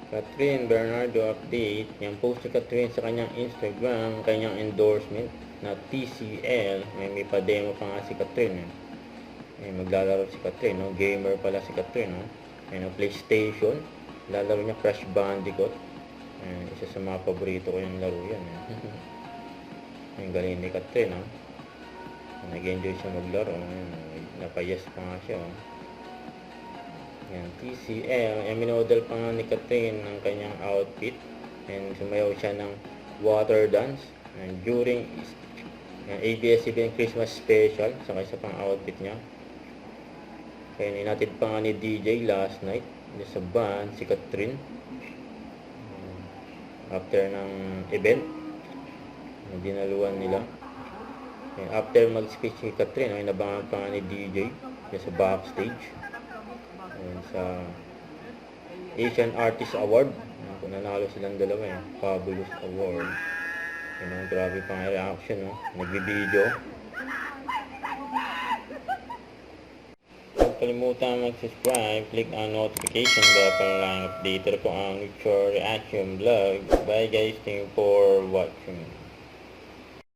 Catherine Bernardo update. Yung post ni Catherine sa kanyang Instagram, kanyang endorsement na TCL. May pa-demo pa nga si Catherine. Maglalaro si Catherine, no? Gamer pala si Catherine, no? PlayStation. Lalaro niya Crash Bandicoot. Isa sa mga paborito ko yung laro yan. Yung galing ni Catherine, no? Nag-enjoy siya maglaro. Napayas pa nga siya, no? Yan, TCL. Minodel pa nga ni Catherine ng kanyang outfit. Sumayaw siya ng water dance. During ABS-CBN Christmas special. Saka isa pang outfit niya. Kaya ninatid pa nga ni DJ last night. Sa band, si Catherine. After ng event. Dinaluan nila. After mag-speech si Catherine, nabangan pa nga ni DJ. Sa backstage. Sa Asian Artist Award, nanalo silang dalawa, Fabulous Award. Grabe pang reaction, no? Nagbi-video. Huwag kalimutan mag-subscribe, click ang notification bell para lang updated po ang future reaction vlog. Bye guys, thank you for watching.